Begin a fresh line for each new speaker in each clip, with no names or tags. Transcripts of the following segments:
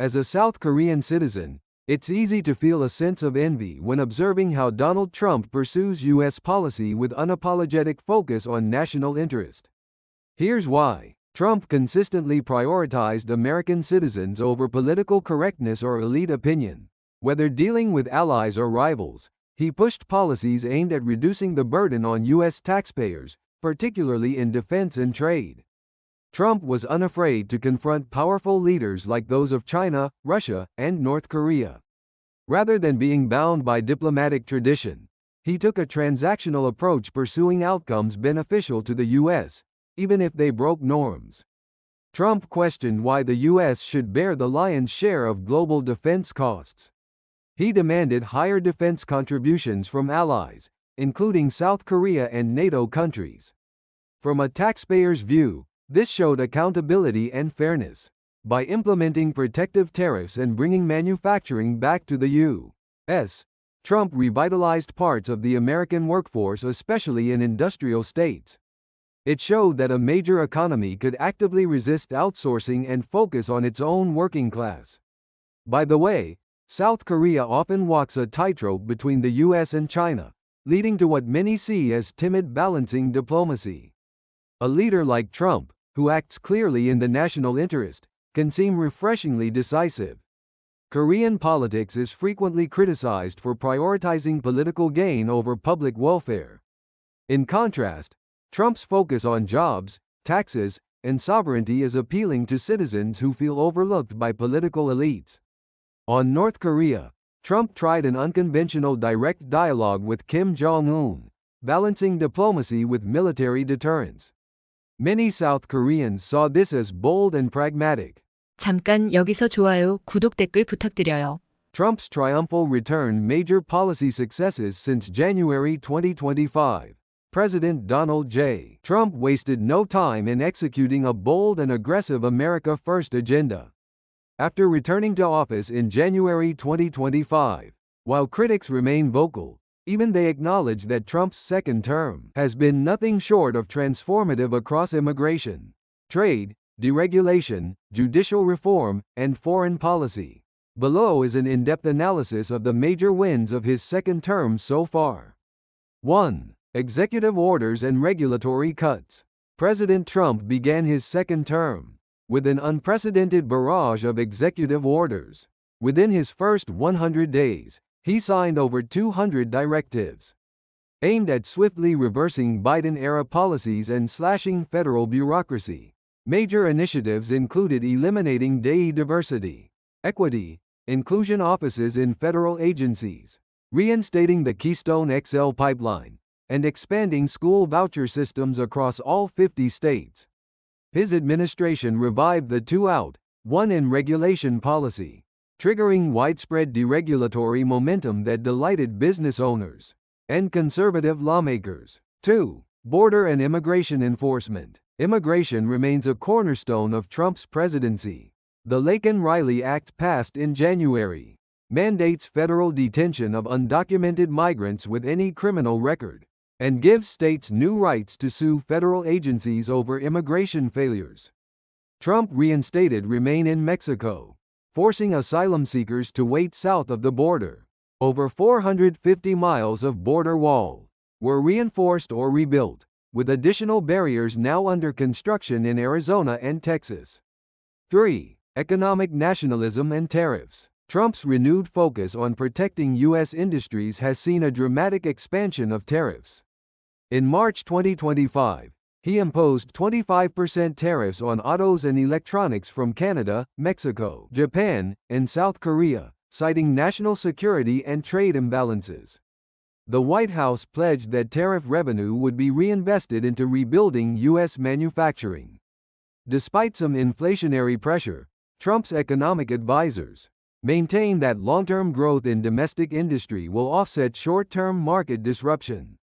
As a South Korean citizen, it's easy to feel a sense of envy when observing how Donald Trump pursues U.S. policy with unapologetic focus on national interest. Here's why. Trump consistently prioritized American citizens over political correctness or elite opinion. Whether dealing with allies or rivals, he pushed policies aimed at reducing the burden on U.S. taxpayers, particularly in defense and trade. Trump was unafraid to confront powerful leaders like those of China, Russia, and North Korea. Rather than being bound by diplomatic tradition, he took a transactional approach, pursuing outcomes beneficial to the U.S., even if they broke norms. Trump questioned why the U.S. should bear the lion's share of global defense costs. He demanded higher defense contributions from allies, including South Korea and NATO countries. From a taxpayer's view, this showed accountability and fairness. By implementing protective tariffs and bringing manufacturing back to the U.S., Trump revitalized parts of the American workforce, especially in industrial states. It showed that a major economy could actively resist outsourcing and focus on its own working class. By the way, South Korea often walks a tightrope between the U.S. and China, leading to what many see as timid balancing diplomacy. A leader like Trump, who acts clearly in the national interest, can seem refreshingly decisive. Korean politics is frequently criticized for prioritizing political gain over public welfare. In contrast, Trump's focus on jobs, taxes, and sovereignty is appealing to citizens who feel overlooked by political elites. On North Korea, Trump tried an unconventional direct dialogue with Kim Jong-un, balancing diplomacy with military deterrence. Many South Koreans saw this as bold and pragmatic.
잠깐 여기서 좋아요, 구독 댓글 부탁드려요.
Trump's triumphal return major policy successes since January 2025. President Donald J. Trump wasted no time in executing a bold and aggressive America First agenda. After returning to office in January 2025, while critics remain vocal, even they acknowledge that Trump's second term has been nothing short of transformative across immigration, trade, deregulation, judicial reform, and foreign policy. Below is an in-depth analysis of the major wins of his second term so far. 1. Executive orders and regulatory cuts. President Trump began his second term with an unprecedented barrage of executive orders. Within his first 100 days, he signed over 200 directives aimed at swiftly reversing Biden-era policies and slashing federal bureaucracy. Major initiatives included eliminating DEI diversity, equity, inclusion offices in federal agencies, reinstating the Keystone XL pipeline, and expanding school voucher systems across all 50 states. His administration revived the two-out, one-in regulation policy, triggering widespread deregulatory momentum that delighted business owners and conservative lawmakers. 2. Border and immigration enforcement. Immigration remains a cornerstone of Trump's presidency. The Laken-Riley Act passed in January mandates federal detention of undocumented migrants with any criminal record, and gives states new rights to sue federal agencies over immigration failures. Trump reinstated Remain in Mexico, forcing asylum seekers to wait south of the border. Over 450 miles of border wall were reinforced or rebuilt, with additional barriers now under construction in Arizona and Texas. 3. Economic nationalism and tariffs. Trump's renewed focus on protecting U.S. industries has seen a dramatic expansion of tariffs. In March 2025, he imposed 25% tariffs on autos and electronics from Canada, Mexico, Japan, and South Korea, citing national security and trade imbalances. The White House pledged that tariff revenue would be reinvested into rebuilding U.S. manufacturing. Despite some inflationary pressure, Trump's economic advisors maintain that long-term growth in domestic industry will offset short-term market disruption.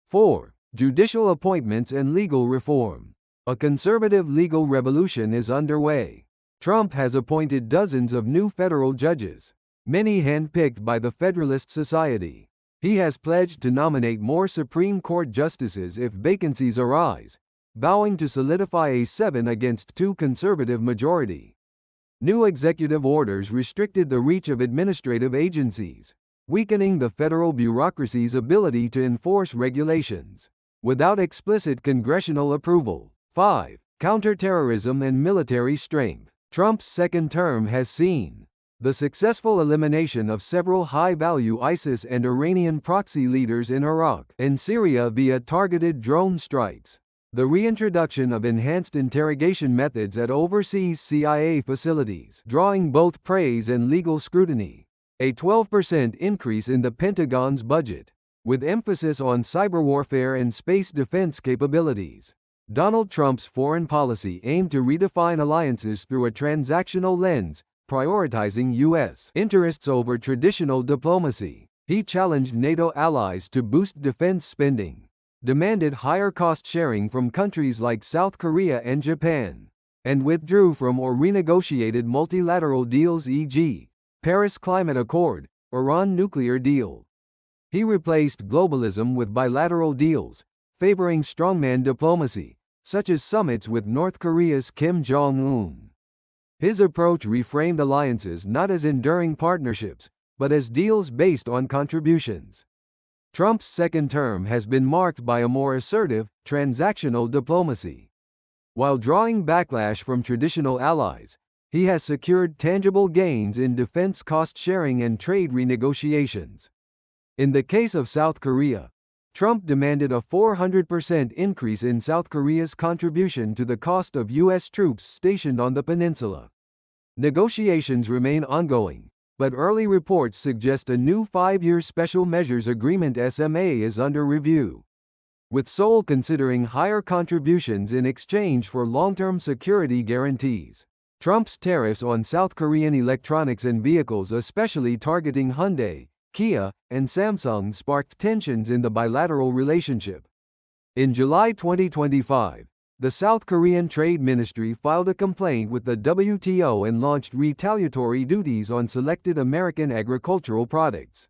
4. Judicial appointments and legal reform. A conservative legal revolution is underway. Trump has appointed dozens of new federal judges, many handpicked by the Federalist Society. He has pledged to nominate more Supreme Court justices if vacancies arise, vowing to solidify a 7-against-2 conservative majority. New executive orders restricted the reach of administrative agencies, weakening the federal bureaucracy's ability to enforce regulations without explicit congressional approval. 5. Counterterrorism and military strength. Trump's second term has seen the successful elimination of several high-value ISIS and Iranian proxy leaders in Iraq and Syria via targeted drone strikes, the reintroduction of enhanced interrogation methods at overseas CIA facilities, drawing both praise and legal scrutiny, a 12% increase in the Pentagon's budget, with emphasis on cyber warfare and space defense capabilities. Donald Trump's foreign policy aimed to redefine alliances through a transactional lens, prioritizing U.S. interests over traditional diplomacy. He challenged NATO allies to boost defense spending, demanded higher cost sharing from countries like South Korea and Japan, and withdrew from or renegotiated multilateral deals, e.g., Paris Climate Accord, Iran nuclear deal. He replaced globalism with bilateral deals, favoring strongman diplomacy, such as summits with North Korea's Kim Jong-un. His approach reframed alliances not as enduring partnerships, but as deals based on contributions. Trump's second term has been marked by a more assertive, transactional diplomacy. While drawing backlash from traditional allies, he has secured tangible gains in defense cost sharing and trade renegotiations. In the case of South Korea, Trump demanded a 400% increase in South Korea's contribution to the cost of U.S. troops stationed on the peninsula. Negotiations remain ongoing, but early reports suggest a new 5-year Special Measures Agreement (SMA) is under review, with Seoul considering higher contributions in exchange for long-term security guarantees. Trump's tariffs on South Korean electronics and vehicles, especially targeting Hyundai, Kia, and Samsung, sparked tensions in the bilateral relationship. In July 2025, the South Korean Trade Ministry filed a complaint with the WTO and launched retaliatory duties on selected American agricultural products.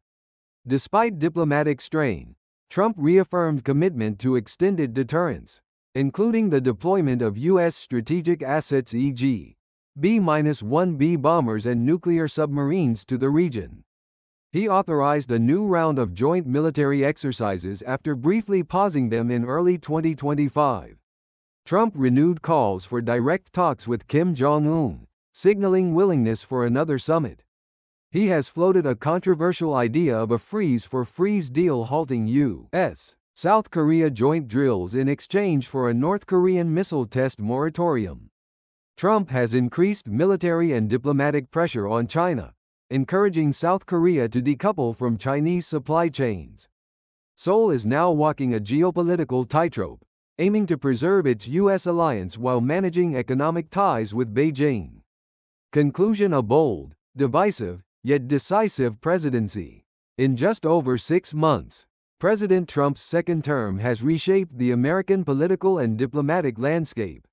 Despite diplomatic strain, Trump reaffirmed commitment to extended deterrence, including the deployment of U.S. strategic assets, e.g., B-1B bombers and nuclear submarines to the region. He authorized a new round of joint military exercises after briefly pausing them in early 2025. Trump renewed calls for direct talks with Kim Jong-un, signaling willingness for another summit. He has floated a controversial idea of a freeze-for-freeze deal halting U.S. South Korea joint drills in exchange for a North Korean missile test moratorium. Trump has increased military and diplomatic pressure on China, encouraging South Korea to decouple from Chinese supply chains. Seoul is now walking a geopolitical tightrope, aiming to preserve its U.S. alliance while managing economic ties with Beijing. Conclusion: a bold, divisive, yet decisive presidency. In just over 6 months, President Trump's second term has reshaped the American political and diplomatic landscape.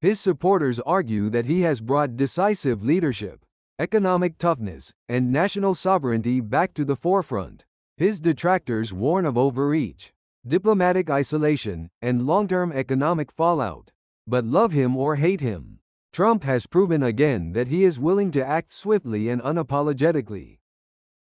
His supporters argue that he has brought decisive leadership, economic toughness, and national sovereignty back to the forefront. His detractors warn of overreach, diplomatic isolation, and long-term economic fallout. But love him or hate him, Trump has proven again that he is willing to act swiftly and unapologetically.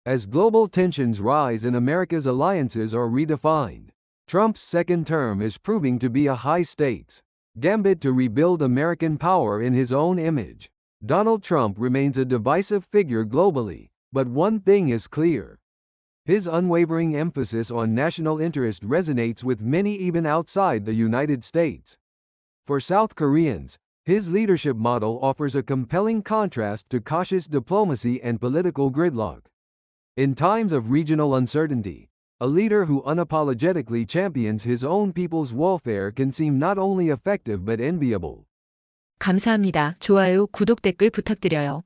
As global tensions rise and America's alliances are redefined, Trump's second term is proving to be a high-stakes gambit to rebuild American power in his own image. Donald Trump remains a divisive figure globally, but one thing is clear. His unwavering emphasis on national interest resonates with many even outside the United States. For South Koreans, his leadership model offers a compelling contrast to cautious diplomacy and political gridlock. In times of regional uncertainty, a leader who unapologetically champions his own people's welfare can seem not only effective but enviable.
감사합니다. 좋아요, 구독, 댓글 부탁드려요.